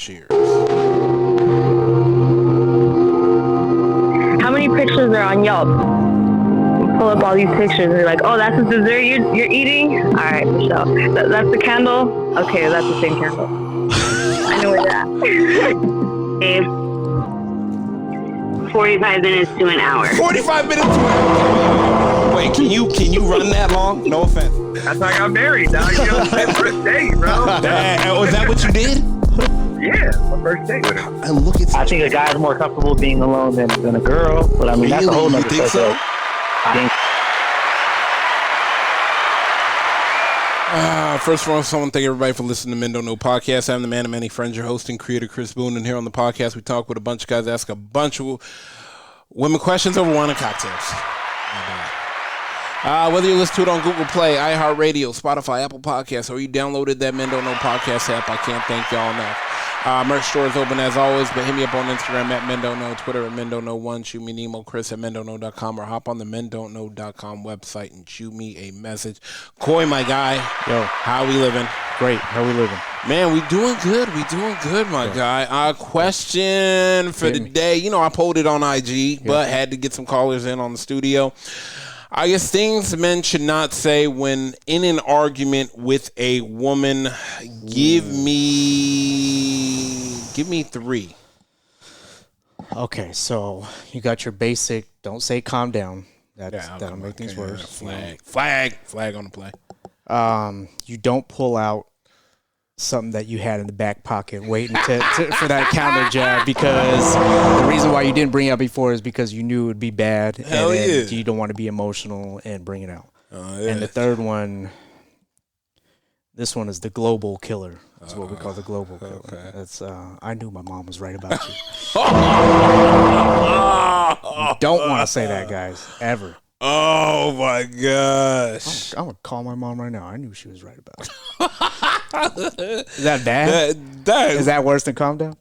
Cheers. How many pictures are on Yelp? Pull up all these pictures and you're like, oh, that's the dessert you're eating? All right, Michelle. That's the candle? Okay, that's the same candle. I know where that. 45 minutes to an hour. 45 minutes to an hour. Wait, can you run that long? No offense. That's how I got married, dog. You know, first date, bro. Was that what you did? Yeah, my first date with her. And look at. I think a guy's more comfortable being alone than a girl, but I mean that's a whole Really? nother You think so? subject. I think First of all, thank everybody for listening to Men Don't Know Podcast. I'm the man of many friends, your host and creator, Chris Boone. And here on the podcast, we talk with a bunch of guys, ask a bunch of women questions over wine and cocktails. Whether you listen to it on Google Play, iHeartRadio, Spotify, Apple Podcasts, or you downloaded that Men Don't Know Podcast app, I can't thank y'all enough. Merch store is open as always, but hit me up on Instagram at Men Don't Know, Twitter at Men Don't Know 1, shoot me an email, Chris at MenDon'tKnow.com, or hop on the MenDon'tKnow.com website and shoot me a message. Coy, my guy, yo, how we living? Great, how we living? Man, we doing good, my guy. Our question for the day, you know, I pulled it on IG, but had to get some callers in on the studio. I guess things men should not say when in an argument with a woman. Give me 3. Okay, so you got your basic. Don't say calm down. That'll make things worse. Flag on the play. You don't pull out something that you had in the back pocket waiting for that counter jab, because the reason why you didn't bring it up before is because you knew it would be bad. Hell and you don't want to be emotional and bring it out. And the third one, this one is the global killer. That's what we call the global killer. Okay. That's I knew my mom was right about you. You don't want to say that, guys, ever. Oh my gosh! I'm gonna call my mom right now. I knew she was right about it. Is that bad? Is that worse than calm down?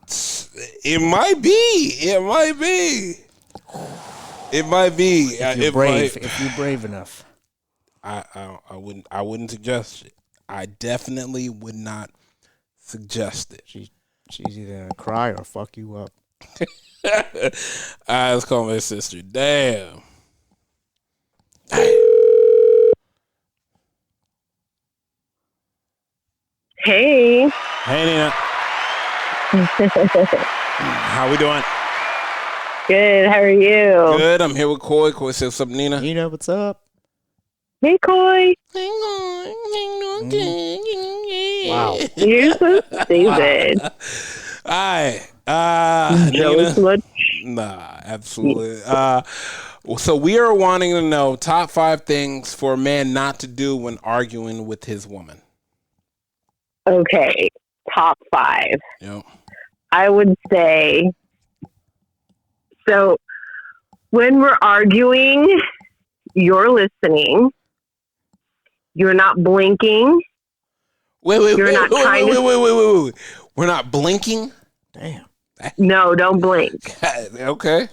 It might be. If you're brave enough, I wouldn't suggest it. I definitely would not suggest it. She's either gonna cry or fuck you up. Let's call my sister. Damn. Hey. Hey, Nina. How we doing? Good. How are you? Good. I'm here with Coy. Coy says, what's up, Nina? Nina, what's up? Hey, Coy. Wow. You're so stupid. Hi. Jealous Nina? much? Nah, absolutely. So we are wanting to know top 5 things for a man not to do when arguing with his woman. Okay. Top 5. Yep. I would say, so when we're arguing, you're listening. You're not blinking. Wait. We're not blinking? Damn. No, don't blink. Okay.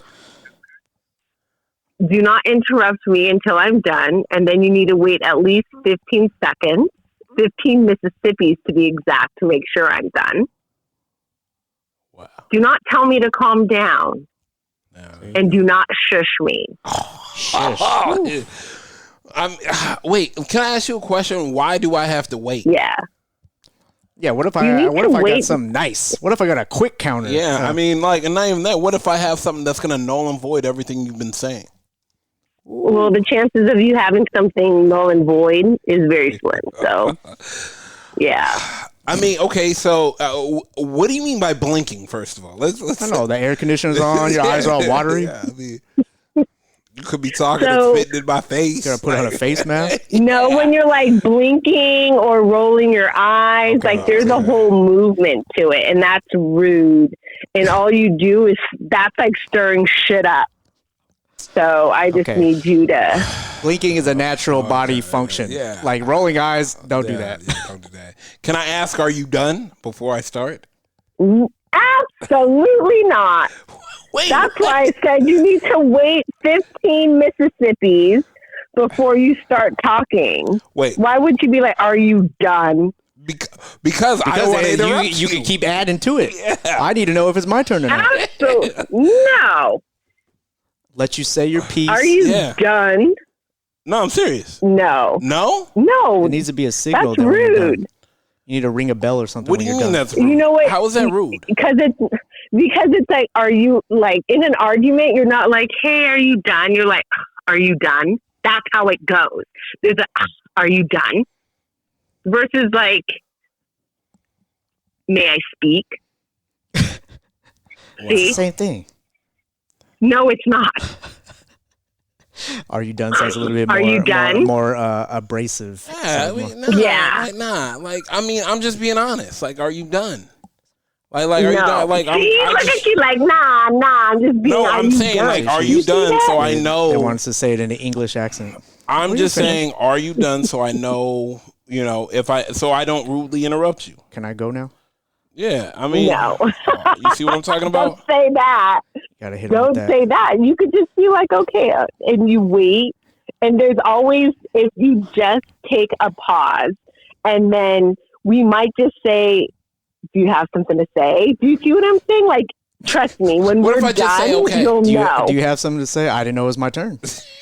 Do not interrupt me until I'm done, and then you need to wait at least 15 seconds, 15 Mississippis to be exact, to make sure I'm done. Wow. Do not tell me to calm down, and do not shush me. Shush. Wait, can I ask you a question? Why do I have to wait? Yeah. Yeah, what if I got something nice? What if I got a quick counter? Yeah, I mean, like, and not even that. What if I have something that's going to null and void everything you've been saying? Well, the chances of you having something null and void is very slim. So, yeah. I mean, okay, so what do you mean by blinking, first of all? Let's I know, the air conditioner's on, your eyes are all watery. Yeah, I mean, you could be talking and spitting in my face. You gotta put on a face mask? No, when you're like blinking or rolling your eyes, like there's a whole movement to it, and that's rude. And all you do is, that's like stirring shit up. So I just need you to. Blinking is a natural body function. Yeah. Like rolling eyes, don't do that. Yeah, don't do that. Can I ask, are you done before I start? Absolutely not. Wait, That's why I said you need to wait 15 Mississippis before you start talking. Wait. Why would you be like, are you done? Because I don't want to then interrupt you can keep adding to it. Yeah. I need to know if it's my turn or not. Absolutely. No. Let you say your piece. Are you Yeah. done? No, I'm serious. No. No? No. It needs to be a signal. That's that when you're done. rude. You need to ring a bell or something. What do when you you're mean done. that's rude? You know what? How is that rude? Because it's like, are you like in an argument? You're not like, hey, are you done? You're like, are you done? That's how it goes. There's a, are you done? Versus like, may I speak? It's the See? same thing. No, it's not. Are you done? Sounds a little bit Are more, you done? more abrasive. Yeah, Sounds more- nah, Yeah. like, nah. Like, I mean, I'm just being honest. Like, are you done? Like, are you No. done? Like, See, I look just, at you like, nah, I'm just being no, are I'm you saying, done? like, are You you see done? that? So I It know. wants to say it in an English accent. I'm Are you just finished? saying, are you done? So I know, so I don't rudely interrupt you. Can I go now? Yeah, I mean, No. you see what I'm talking Don't about? say that. Gotta hit him Don't with that. say that. You could just be like, okay, and you wait. And there's always, if you just take a pause, and then we might just say, do you have something to say? Do you see what I'm saying? Like, trust me, when What we're if I just done, say, okay? you'll Do you, know. do you have something to say? I didn't know it was my turn.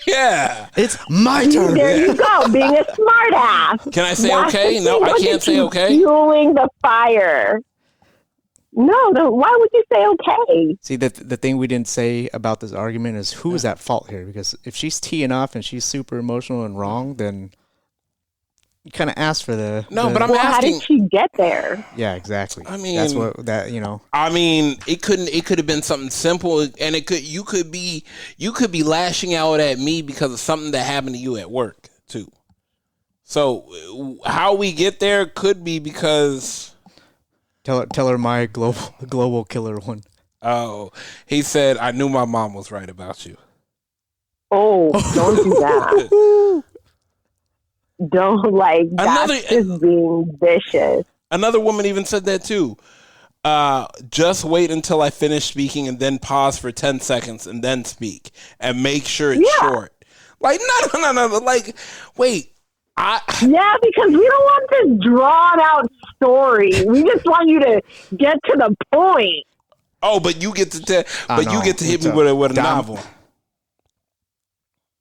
Yeah. It's my turn. There you go, being a smart ass. Can I say That's okay? the No, thing. I Don't can't you say keep okay. Fueling the fire. No, why would you say okay? See, the thing we didn't say about this argument is who is at fault here? Because if she's teeing off and she's super emotional and wrong, then you kind of ask for the... No, the- but I'm Well, how asking. did she get there? Yeah, exactly. I mean- that's what that, you know... I mean, it could have been something simple, and you could be lashing out at me because of something that happened to you at work too. So how we get there could be because Tell her my global killer one. he said I knew my mom was right about you. Oh, don't do that. Don't that's Another- just being vicious. Another woman even said that too. Just wait until I finish speaking and then pause for 10 seconds and then speak and make sure it's short. Like no. Like wait. Yeah, because we don't want this drawn out story. We just want you to get to the point. Oh, but you get to know. hit me It's with a dumb. novel.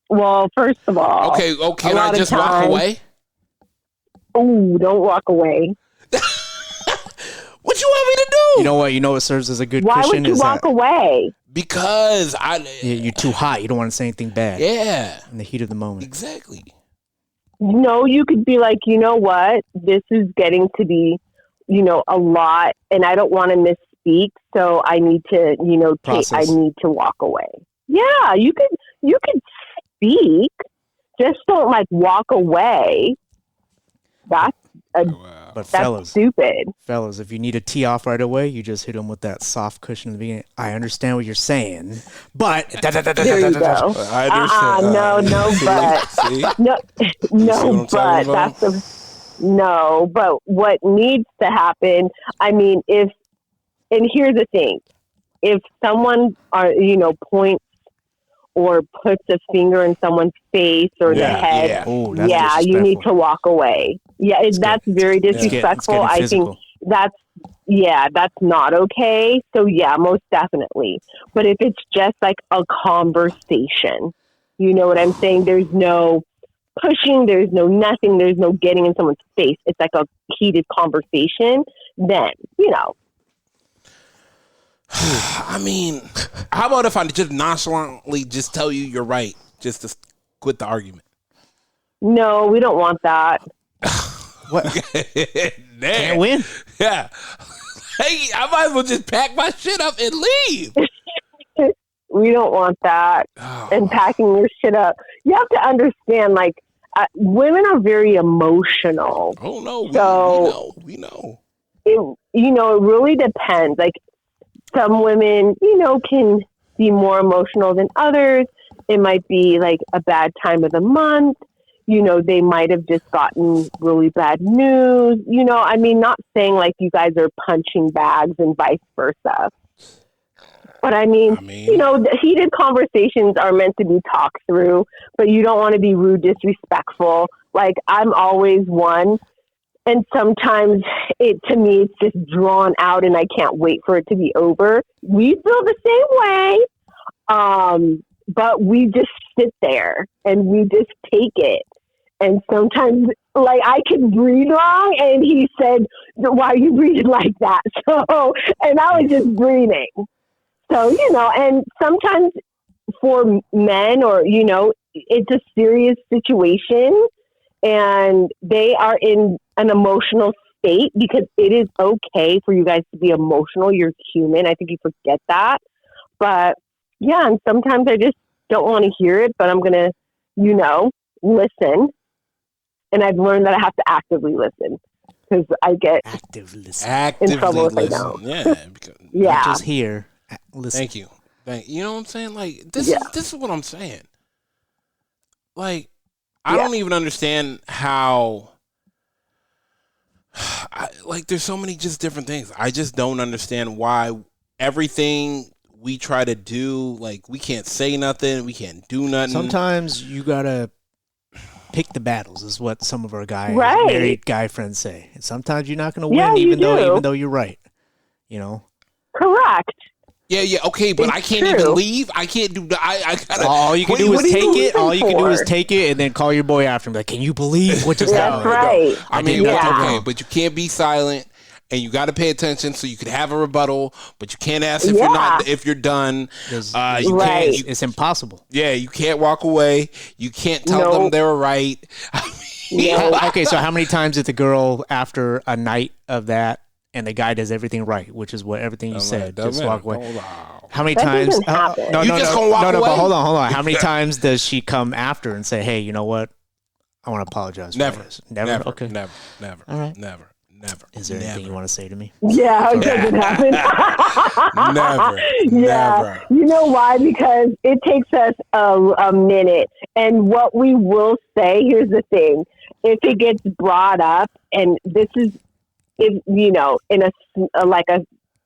Well, first of all, Okay, can a I lot of just walk times- away? Oh, don't walk away. What you want me to do? You know what serves as a good Why cushion would you is walk that away? Because you're too hot. You don't want to say anything bad yeah, in the heat of the moment. exactly. No, you could be like, you know what? This is getting to be, a lot, and I don't want to misspeak, so I need to, I Process. need to walk away. Yeah, you could speak, just don't walk away. That's But that's stupid. fellas, if you need to tee off right away, you just hit them with that soft cushion in the beginning. I understand what you're saying, but There you go. I understand. No, but See? no, what I'm talking about? but what needs to happen, I mean, and here's the thing, if someone points or puts a finger in someone's face or the head, yeah. Oh, that's you need disrespectful. to walk away. Yeah, that's very disrespectful. getting I physical. think that's not okay. So yeah, most definitely. But if it's just like a conversation, you know what I'm saying? There's no pushing, there's no nothing, there's no getting in someone's face. It's like a heated conversation. Then, I mean, how about if I just nonchalantly just tell you you're right, just to quit the argument? no, we don't want that. What? Damn. Can't win. Yeah. Hey, I might as well just pack my shit up and leave. We don't want that. And packing your shit up. You have to understand, women are very emotional. Oh no, we know. It really depends. Like some women, can be more emotional than others. It might be like a bad time of the month. They might have just gotten really bad news. Not saying like you guys are punching bags and vice versa. But the heated conversations are meant to be talked through, but you don't want to be rude, disrespectful. Like I'm always one, And sometimes to me, it's just drawn out and I can't wait for it to be over. We feel the same way. But we just sit there and we just take it. And sometimes, like, I can breathe wrong, and he said, "Why are you breathing like that?" So, and I was just breathing. So, and sometimes for men, or, it's a serious situation, and they are in an emotional state, because it is okay for you guys to be emotional. You're human. I think you forget that. But, yeah, and sometimes I just don't want to hear it, but I'm going to, listen. And I've learned that I have to actively listen, because I get in trouble if I don't. Yeah. Not just here. Listen. Thank you. You know what I'm saying? Like, this is what I'm saying. Like, I don't even understand how, there's so many just different things. I just don't understand why everything we try to do, like, we can't say nothing, we can't do nothing. Sometimes you gotta pick the battles, is what some of our married guy friends say. And sometimes you're not gonna win, even though you're right. Correct. Yeah, okay, but I can't even leave. I can't do. I gotta. All you can do is take it. All you can do is take it, and then call your boy after him. Like, can you believe what just happened? That's right. I mean, okay, but you can't be silent, and you got to pay attention so you could have a rebuttal. But you can't ask if you're done. You can't. It's impossible. Yeah, you can't walk away. You can't tell them they were right. Okay, so how many times did the girl, after a night of that, and the guy does everything right, which is what everything you said, just walk away? How many times? No, but hold on. How many times does she come after and say, "Hey, you know what? I want to apologize"? Never. Never. Okay. Never. All right. Never. Is there anything you want to say to me? Yeah, it doesn't happen. Never. Yeah. Never. You know why? Because it takes us a minute. And what we will say, here's the thing. If it gets brought up, and this is, if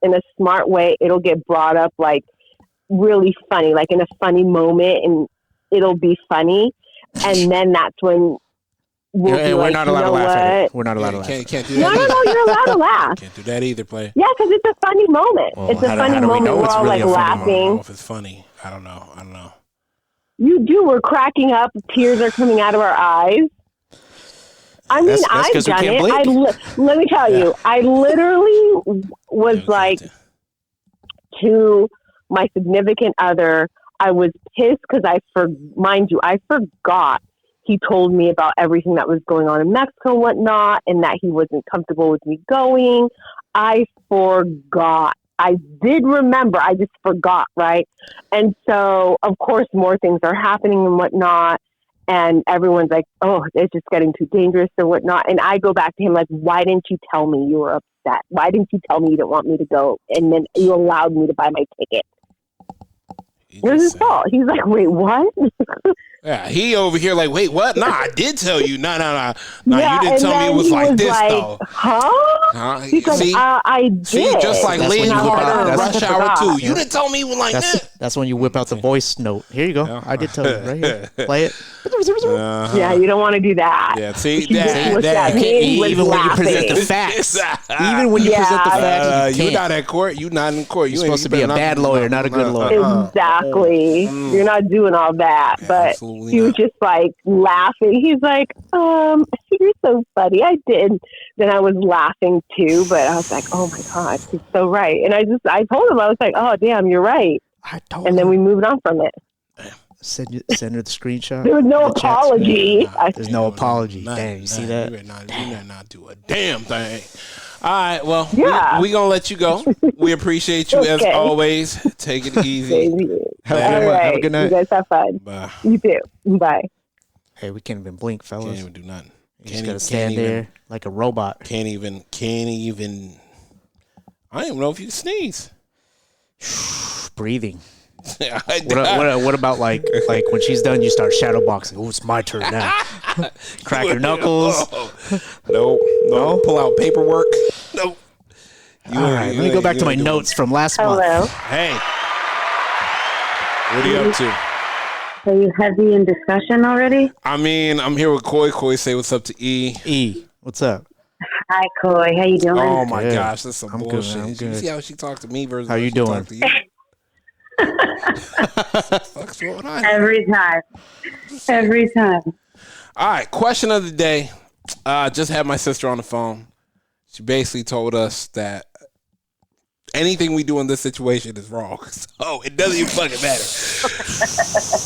in a smart way, it'll get brought up, like, really funny, like in a funny moment, and it'll be funny. And then that's when we're not allowed to laugh at it. We're not allowed to laugh. Can't do that. No, you're allowed to laugh. Can't do that either, player. Yeah, because it's a funny moment. Well, it's a funny moment. We're all like laughing. I don't know if it's funny. I don't know. You do. We're cracking up. Tears are coming out of our eyes. I mean, I've done it. Let me tell you, I literally was like, to my significant other, I was pissed because I forgot he told me about everything that was going on in Mexico and whatnot, and that he wasn't comfortable with me going. I forgot. I did remember. I just forgot, right? And so, of course, more things are happening and whatnot. And everyone's like, oh, it's just getting too dangerous or whatnot. And I go back to him like, why didn't you tell me you were upset? Why didn't you tell me you didn't want me to go? And then you allowed me to buy my ticket. It was his fault. He's like, wait, what? Yeah, he over here like, wait, what? Nah, I did tell you. Nah, you didn't tell me it was like this, though. Huh? Because I did. See, just like Lynn Carter in Rush Hour 2. You didn't tell me it was like that. That's when you whip out the voice note. Here you go. I did tell you. Right here. Play it. Yeah, you don't want to do that. Yeah, see, even when you present the facts. Even when you present the facts, you're not at court. You're not in court. You're supposed to be a bad lawyer, not a good lawyer. Exactly. You're not doing all that. But he was just like laughing. He's like, you're so funny. I did. Then I was laughing too, but I was like, oh my God, he's so right. And I told him, I was like, oh damn, you're right. And then we moved on from it. Send her the screenshot. There was no apology. There's no apology. Damn, you see that? You better not do a damn thing. All right, well, we're going to let you go. We appreciate you as always. Take it easy. Have a good night. You guys have fun. Bye. You too. Bye. Hey, we can't even blink, fellas. Can't even do nothing. You just got to stand there like a robot. Can't even. I don't even know if you can sneeze. Breathing. What about like when she's done, you start shadow boxing? Oh, it's my turn now. Crack your knuckles. No. Pull out paperwork. Nope. All right, let me go back to my notes from last month. Hey, what are you up to? Are you heavy in discussion already? I mean, I'm here with Koi. Koi, say what's up to E. E, what's up? Hi, Coy. How you doing? Oh my Good. gosh, that's some I'm good, bullshit. man. I'm You good. see how she talked to me versus How you she doing? talked to you? Fuck's going on? Every time. Every time. All right, question of the day. Just had my sister on the phone. She basically told us that anything we do in this situation is wrong. So it doesn't even fucking matter.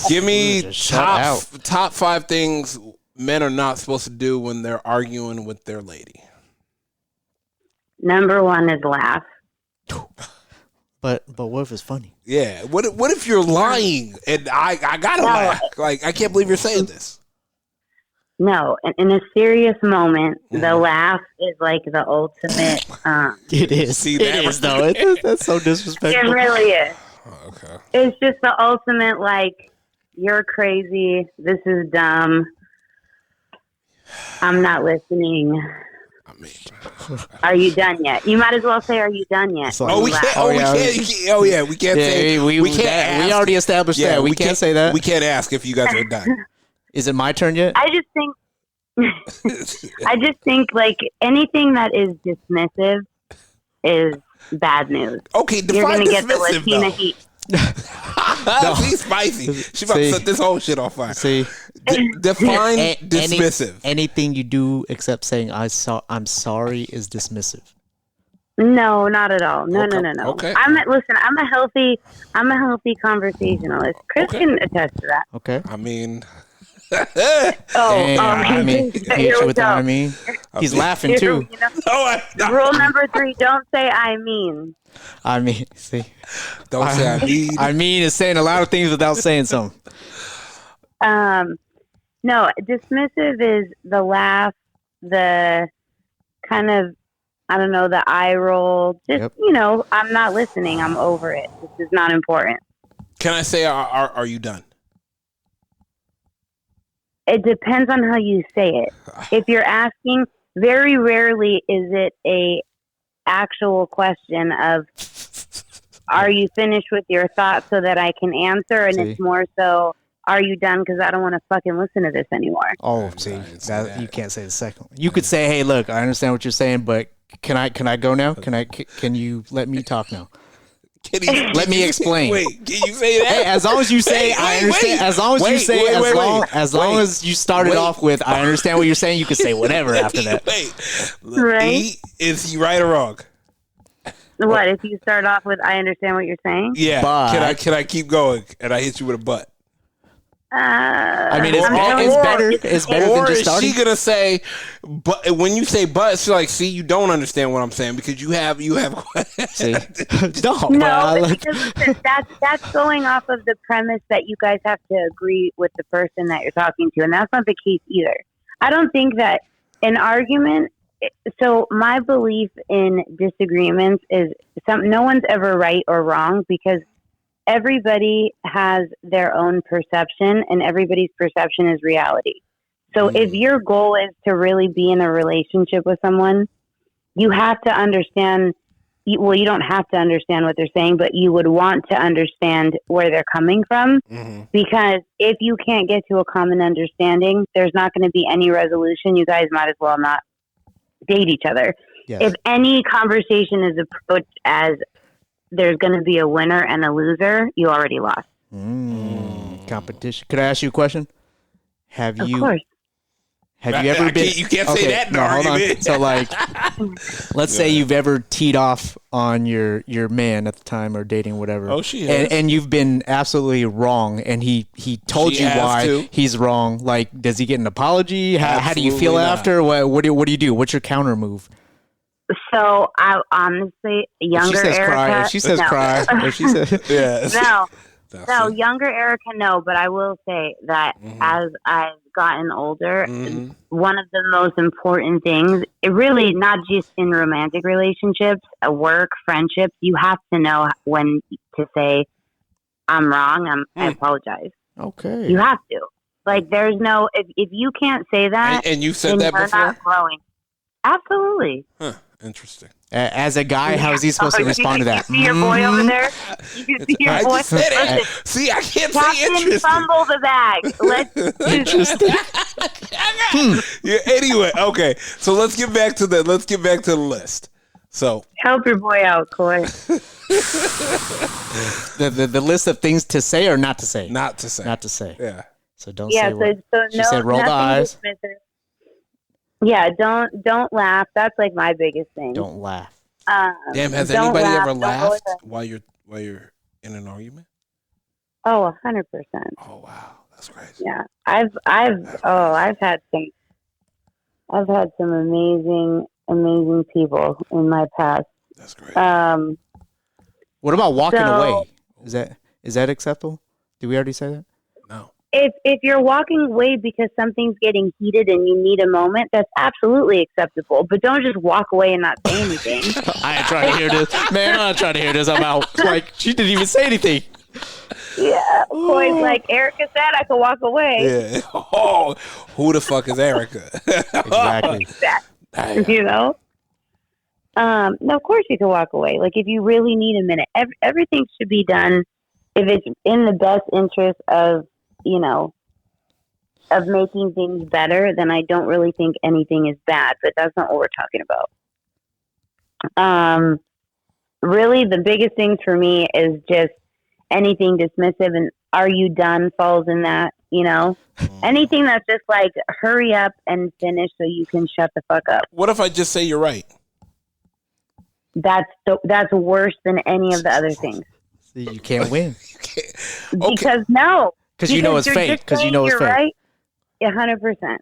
Give me Just shut top 5 things men are not supposed to do when they're arguing with their lady. Number 1 is laugh. But what if it's funny? Yeah. What if you're lying and I gotta laugh? Like, I can't believe you're saying this. No, in a serious moment, the laugh is like the ultimate. It is. See It that? is though. That's so It disrespectful. really is. Oh, okay. It's just the ultimate, like, you're crazy. This is dumb. I'm not listening. I mean, Are you done yet? You might as well say, "Are you done yet?" It's like- when oh, we you can't. laugh. Oh, Oh, yeah. we can't say. Yeah, We can't. Ask. we already established Yeah, that. We can't say that. We can't ask if you guys are done. Is it my turn yet? I just think like anything that is dismissive is bad news. Okay, You're define gonna get the dismissive Latina though. heat. She's spicy. She about to See? set this whole shit on fire. See, Define any- dismissive. anything you do except saying I'm sorry is dismissive. No, not at all. No, Okay, no. okay. I'm a healthy conversationalist. Chris Okay. can attest to that. Okay. I mean, I mean, he hit here you we with the go. I mean. He's laughing too. You know, no, rule number 3: don't say "I mean." I mean, see, don't say I need. I mean is saying a lot of things without saying something. No, dismissive is the laugh, the kind of, I don't know, the eye roll. Just, Yep. I'm not listening. I'm over it. This is not important. Can I say, are you done? It depends on how you say it. If you're asking, very rarely is it a actual question of, are you finished with your thoughts so that I can answer? And See? it's more so, are you done? Because I don't want to fucking listen to this anymore. Oh, see, didn't say that, you that. can't say the second one. You could say, "Hey, look, I understand what you're saying, but can I go now? Can you let me talk now?" Let me explain. Wait, can you say that? Hey, as long as you say Wait, I wait, understand. wait. As long as you Wait, say wait, wait, as long wait. as you started off with I understand what you're saying, you can say whatever after that. Wait, Right. is he right or wrong? What, if you start off with, I understand what you're saying? Yeah. But- Can I keep going? And I hit you with a butt. I mean, it's I'm better. It's better Or than just is starting. she gonna say? But when you say but, she's like, see, you don't understand what I'm saying because you have. See? no, but No, I but like- because listen, that's going off of the premise that you guys have to agree with the person that you're talking to, and that's not the case either. I don't think that an argument. So my belief in disagreements is no one's ever right or wrong because everybody has their own perception, and everybody's perception is reality. So if your goal is to really be in a relationship with someone, you have to understand. Well, you don't have to understand what they're saying, but you would want to understand where they're coming from. Mm-hmm. Because if you can't get to a common understanding, there's not going to be any resolution. You guys might as well not date each other. Yes. If any conversation is approached as there's going to be a winner and a loser, you already lost. Competition. Could I ask you a question? Have Of you course. have you ever been? You can't say that in an hold on. argument. So like, let's say you've ever teed off on your man at the time or dating whatever. Oh, she has. and you've been absolutely wrong, and he told She you has why to. he's wrong. Like, does he get an apology? How do you feel Absolutely not. after? What do you do? What's your counter move? So I honestly, younger If she says Erica, cry. If she says no. cry. If she says Yeah. No, That's no, it. younger Erica, no. But I will say that as I've gotten older, Mhm. one of the most important things, it really not just in romantic relationships, work, friendships, you have to know when to say, I'm wrong, I apologize. okay. You have to. Like, there's no, if you can't say that, And you said then that you're before? not growing. Absolutely. Huh. Interesting. As a guy, how is he supposed to respond to that? You see your boy over there? You can see your I boy. just said it. Listen, See, I can't say Captain interesting. fumble the bag. Let's do this. Yeah. Anyway, okay. So let's get back to the list. So Help your boy out, Coy. The list of things to say or not to say? not to say. Not to say. Yeah. So don't Yeah, say what. so She no, said roll the nothing eyes. dismissive. Yeah, don't laugh. That's like my biggest thing. Don't laugh. Damn. Has Don't anybody laugh, ever don't go laughed there. while you're in an argument? Oh, 100%. Oh wow, that's crazy. Yeah, I've had some amazing people in my past. That's great. What about walking So- away? Is that acceptable? Did we already say that? No. If you're walking away because something's getting heated and you need a moment, that's absolutely acceptable. But don't just walk away and not say anything. I ain't trying to hear this. Man, I'm not trying to hear this. I'm out. Like, she didn't even say anything. Yeah, Coy's like Erica said, I could walk away. Yeah. Oh, who the fuck is Erica? Exactly. Damn. You know. No, of course you can walk away. Like if you really need a minute, everything should be done if it's in the best interest of, you know, of making things better. Then I don't really think anything is bad. But that's not what we're talking about. Really, the biggest things for me is just anything dismissive and "are you done?" falls in that. You know, anything that's just like hurry up and finish so you can shut the fuck up. What if I just say you're right? That's worse than any of the other things. See, you can't win. Okay. Because no, Because you know it's you're fake. just Because you saying know it's you're fake. right. 100%.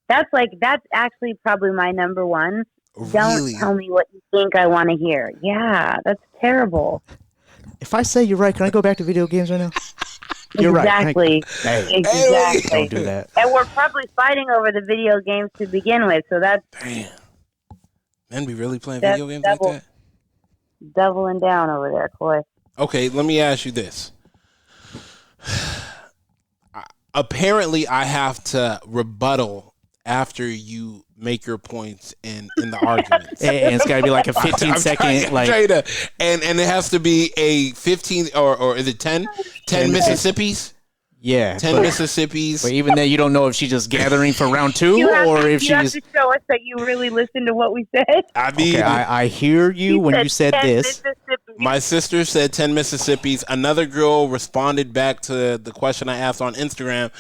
That's actually probably my number one. Really? Don't tell me what you think I want to hear. Yeah, that's terrible. If I say you're right, can I go back to video games right now? You're Exactly. right. Hey, Exactly. don't do that. And we're probably fighting over the video games to begin with, so that's Damn. Men be really playing That's video games double. like that? doubling down over there, Coy. Okay, let me ask you this. Apparently, I have to rebuttal after you make your points in the arguments. And it's got to be like a 15-second, like, and it has to be a 15 or is it 10? 10 Mississippis? yeah. 10 But Mississippis. even then, you don't know if she's just gathering for round two You have or to, if you have she's. to show us that you really listened to what we said. I mean, Okay, I hear you when you said 10 this. Mississippi. my sister said 10 Mississippis. Another girl responded back to the question I asked on Instagram.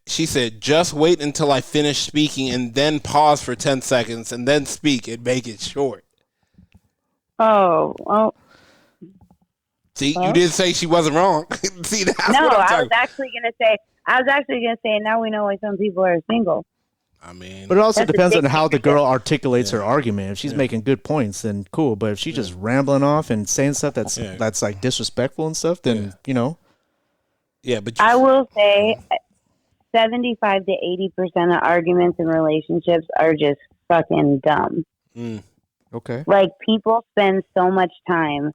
She said, just wait until I finish speaking and then pause for 10 seconds and then speak and make it short. Oh, well, See, you did say she wasn't wrong. See, that's no, what I'm I talking was actually going to say, now we know why some people are single. I mean, But it also That's a depends on big how the difference. girl articulates her argument. If she's making good points, then cool. But if she's just rambling off and saying stuff that's like disrespectful and stuff, then you know. yeah, but I will say 75 to 80% of arguments in relationships are just fucking dumb. Okay. Like people spend so much time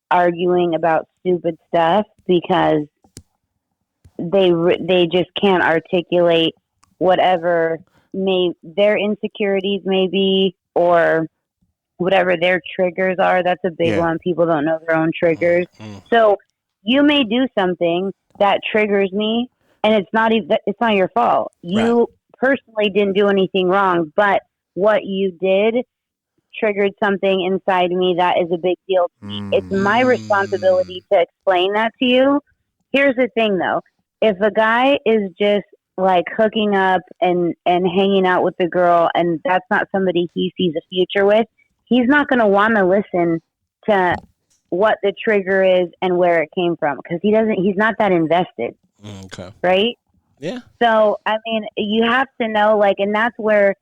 arguing about stupid stuff because they just can't articulate whatever their insecurities may be or whatever their triggers are. That's a big one. People don't know their own triggers. So you may do something that triggers me and it's not your fault. You personally didn't do anything wrong, but what you did triggered something inside me that is a big deal to me. It's my responsibility to explain that to you. Here's the thing though. If a guy is just like hooking up and hanging out with the girl and that's not somebody he sees a future with, he's not going to want to listen to what the trigger is and where it came from because he's not that invested. okay. Right? Yeah. So, I mean, you have to know, like, and that's where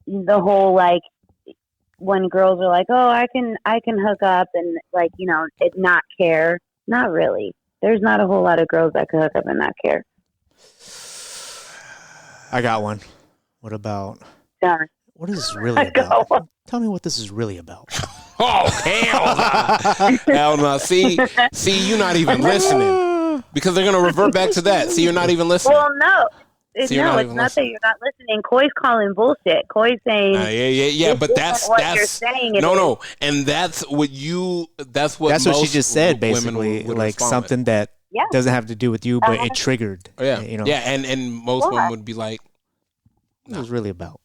the whole, like, when girls are like, oh, I can hook up and, like, you know, it not care. Not really. There's not a whole lot of girls that can hook up and not care. I got one. What about Done. what is this really got about? one. Tell me what this is really about. Oh, hell no. Hell no. See, you're not even listening because they're going to revert back to that. See, you're not even listening. Well, no. So you're no, not it's even not listening. that you're not listening. Coy's calling bullshit. Coy's saying, yeah. this But isn't that's what you're saying. It is. no, and that's what That's what she most just said, women basically, would like respond something that Yeah. doesn't have to do with you, but it triggered. with. Yeah, you know, yeah, and most women would be like, what it was really about.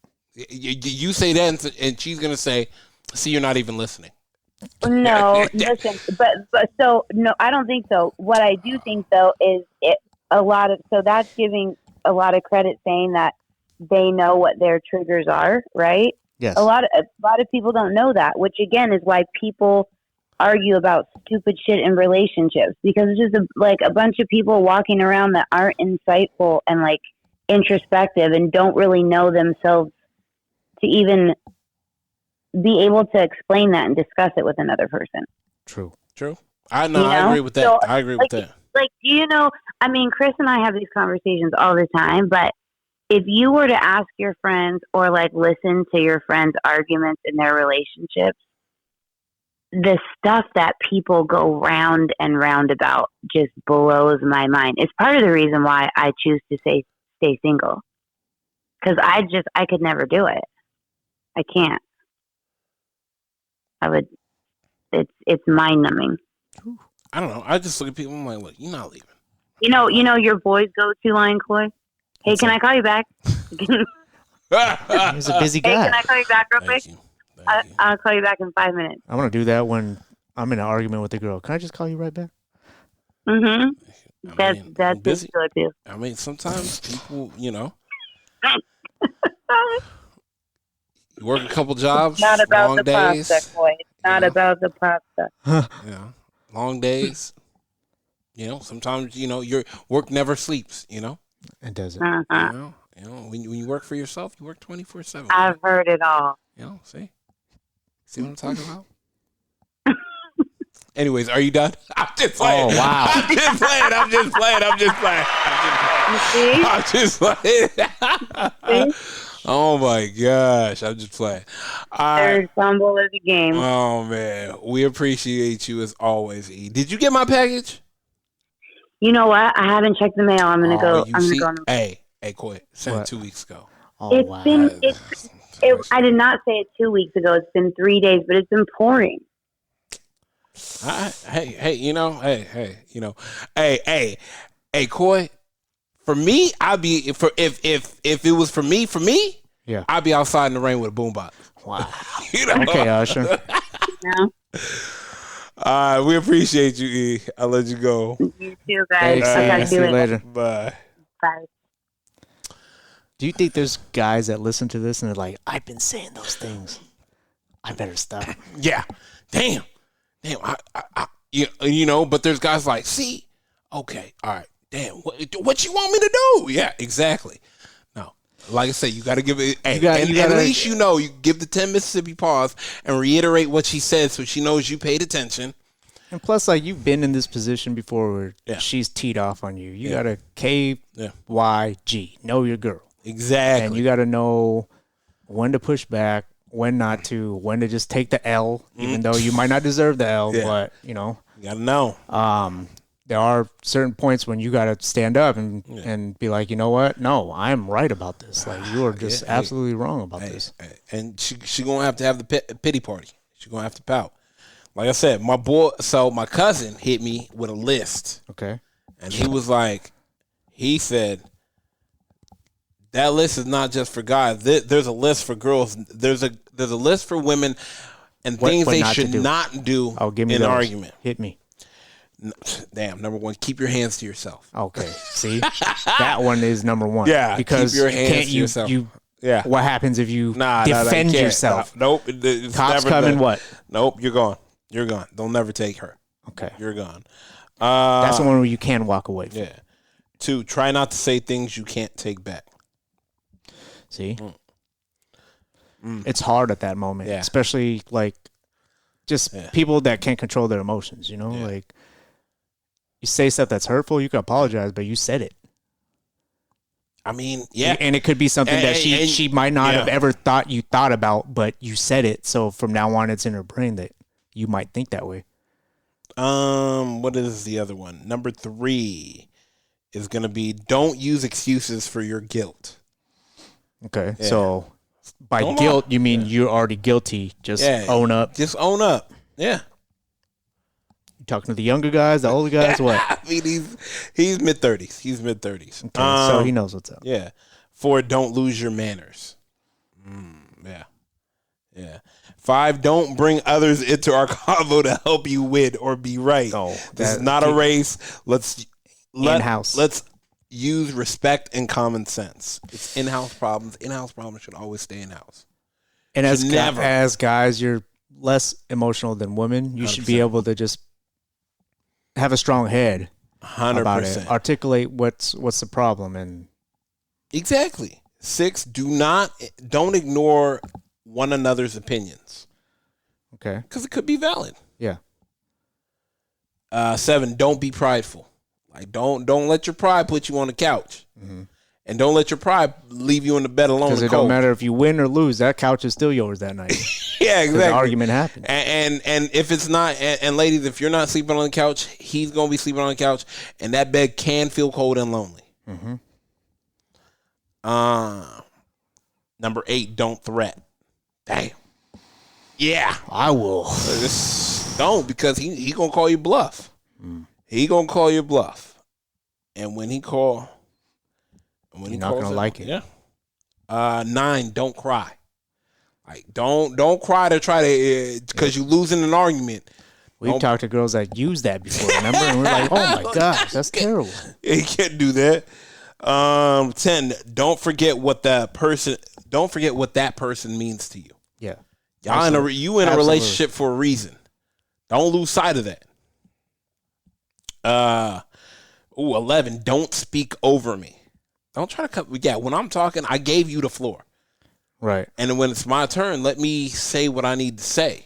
you say that, and she's gonna say, "See, you're not even listening." No, listen, but so no, I don't think so. What I do think though is so that's giving a lot of credit, saying that they know what their triggers are, right? Yes. A lot of people don't know that, which again is why people argue about stupid shit in relationships, because it's just a bunch of people walking around that aren't insightful and like introspective and don't really know themselves to even be able to explain that and discuss it with another person. True. I You know? agree with that. So, I agree with that. Like, do you know, I mean, Chris and I have these conversations all the time, but if you were to ask your friends or like listen to your friends' arguments in their relationships, the stuff that people go round and round about just blows my mind. It's part of the reason why I choose to stay single. Because I could never do it. I can't. It's mind numbing. I don't know. I just look at people. I'm like, look, you're not leaving. You know your boys' go-to line, Coy? Hey, can I call you back? He's a busy Hey, guy. can I call you back real quick? Thank you. Thank you. I'll call you back in 5 minutes. I'm gonna do that when I'm in an argument with a girl. Can I just call you right back? Mm-hmm. I mean, That's I'm busy. good too. I mean, sometimes people, you work a couple jobs, Not about long the days, pasta, Coy. It's not about the pasta. long days. Sometimes your work never sleeps. It doesn't. Uh-huh. When you work for yourself, you work 24/7. I've heard it all. See what I'm talking about? Anyways, are you done? I'm just playing. Oh, wow. I'm just playing. Oh my gosh, I'm just playing. Third fumble of the game. Oh man, we appreciate you as always, E. Did you get my package? You know what? I haven't checked the mail. I'm gonna go. I'm gonna go. Hey, Coy, sent it What? 2 weeks ago. Oh, It's wow. been. I did not say it 2 weeks ago. It's been 3 days, but it's been pouring. Hey, Coy. For me, I'd be if it was for me, Yeah. I'd be outside in the rain with a boombox. Wow. You know? Okay, Usher. No? We appreciate you, E. I'll let you go. You too, guys. Thanks, I'll E. talk to See you you later. later. Bye. Bye. Do you think there's guys that listen to this and they're like, I've been saying those things. I better stop. Yeah. Damn. But there's guys like, see, okay, all right, damn, what you want me to do? Yeah, exactly. No, like I said, you got to give it. At least you give the 10 Mississippi pause and reiterate what she said, so she knows you paid attention. And plus, like, you've been in this position before where Yeah. she's teed off on you. You Yeah. got to KYG, know your girl. Exactly. And you got to know when to push back, when not to, when to just take the L, even though you might not deserve the L. Yeah. But, You got to know. there are certain points when you got to stand up and be like, you know what? No, I'm right about this. Like, you are just absolutely wrong about this. And she going to have the pity party. She going to have to pout. Like I said, my cousin hit me with a list. Okay. And he said, that list is not just for guys. There's a list for girls. There's a list for women and things what they not to should do. not do Oh, give me in an those. argument. Hit me. Damn, number one, keep your hands to yourself. Okay. See? That one is number one. Yeah, Because keep your you hands can't to yourself. Yeah. What happens if you defend you can't. yourself? Nope. It's Cops never coming, done. what? Nope, you're gone. You're gone. They'll never take her. Okay. You're gone. That's the one where you can walk away from. Yeah. 2, try not to say things you can't take back. See? It's hard at that moment, Yeah. especially like just people that can't control their emotions, Yeah. Like you say stuff that's hurtful, you can apologize, but you said it. I mean, yeah. And it could be something that she might not have ever thought you thought about, but you said it. So from now on, it's in her brain that you might think that way. What is the other one? Number 3 is going to be don't use excuses for your guilt. Okay, Yeah. so by Don't guilt, lie. you mean you're already guilty. Just own up. Just own up. Yeah. You talking to the younger guys, the older guys, what? I mean, he's mid-30s. He's mid-30s. Okay, so he knows what's up. Yeah. 4, don't lose your manners. Yeah. Yeah. 5, don't bring others into our convo to help you win or be right. Oh, This is not a race. Let's In-house. Let's use respect and common sense. It's in-house problems. In-house problems should always stay in-house. And as Should never. as guys, you're less emotional than women. You should be 100%. able to just have a strong head 100%. about it. Articulate what's the problem, and Exactly. 6, don't ignore one another's opinions okay, because it could be valid. yeah, 7, don't be prideful. Like don't let your pride put you on the couch, and don't let your pride leave you in the bed alone. because it don't matter if you win or lose. That couch is still yours that night. Yeah, The exactly. argument happened. And if it's not, and ladies, if you're not sleeping on the couch, he's gonna be sleeping on the couch, and that bed can feel cold and lonely. Number 8, don't threat. Damn. Yeah. I will. Don't, because he gonna call you bluff. He gonna call you bluff, and when he You're not calls gonna like it. Yeah. 9, don't cry. Like don't cry to try to because you losing an argument. We've talked to girls that use that before, remember? And we're like, oh my gosh, that's terrible. You can't do that. 10, don't forget what that person means to you. Yeah. Y'all in a Absolutely. relationship for a reason. Don't lose sight of that. 11, don't speak over me. Don't try to cut. Yeah, when I'm talking, I gave you the floor. Right. And when it's my turn, let me say what I need to say.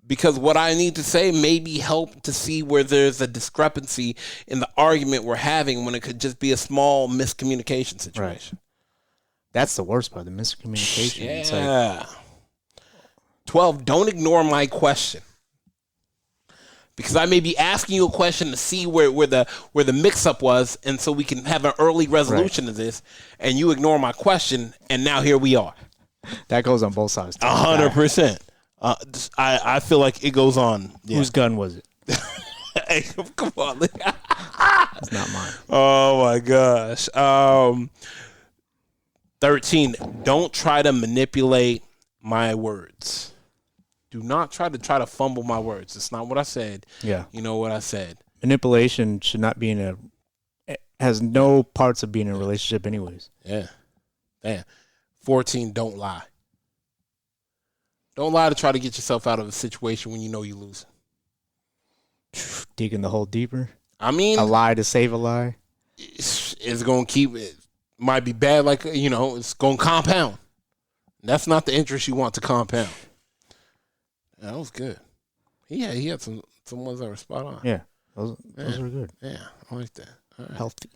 Because what I need to say maybe help to see where there's a discrepancy in the argument we're having when it could just be a small miscommunication situation. That's the worst part, the miscommunication. It's like, Yeah. 12, don't ignore my question. Because I may be asking you a question to see where the mix-up was, and so we can have an early resolution of this, and you ignore my question, and now here we are. that goes on both sides. 100%. I feel like it goes on. Yeah. Whose gun was it? Hey, come on. It's not mine. Oh, my gosh. 13, don't try to manipulate my words. Do not try to fumble my words. It's not what I said. Yeah. You know what I said. Manipulation should not be has no parts of being in a relationship anyways. Yeah. Damn. 14, don't lie. Don't lie to try to get yourself out of a situation when you know you're losing. Digging the hole deeper. I mean, A lie to save a lie. it's going to keep it. Might be bad, like, it's going to compound. That's not the interest you want to compound. That was good. He had some ones that were spot on. Yeah. Those were good. Yeah, I like that. All right. Healthy.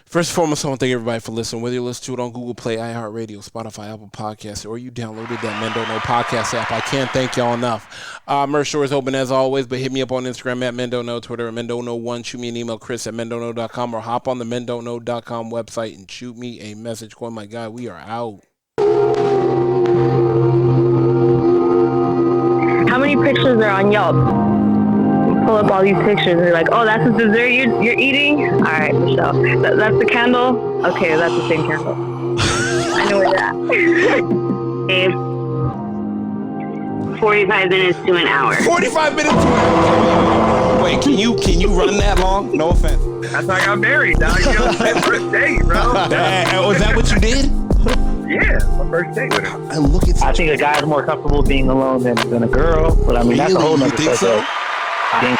First and foremost, I want to thank everybody for listening. Whether you listen to it on Google Play, iHeartRadio, Spotify, Apple Podcasts, or you downloaded that Men Don't Know podcast app, I can't thank y'all enough. Merch store is open as always, but hit me up on Instagram at Men Don't Know, Twitter at Men Don't Know 1. Shoot me an email, Chris@mendontknow.com, or hop on the mendontknow.com website and shoot me a message. Oh my God, we are out. How many pictures are on Yelp? You pull up all these pictures and you're like, oh, that's the dessert you're eating? All right, Michelle. That's the candle? Okay, that's the same candle. I know where you're at. Dave, 45 minutes to an hour. 45 minutes. Wait, can you run that long? No offense. That's how I got married, dog. You know, first date, bro. Was that what you did? Yeah, my first date with her. And look at I think a guy's more comfortable being alone than a girl, but I mean, that's a whole you nother think so? subject. I think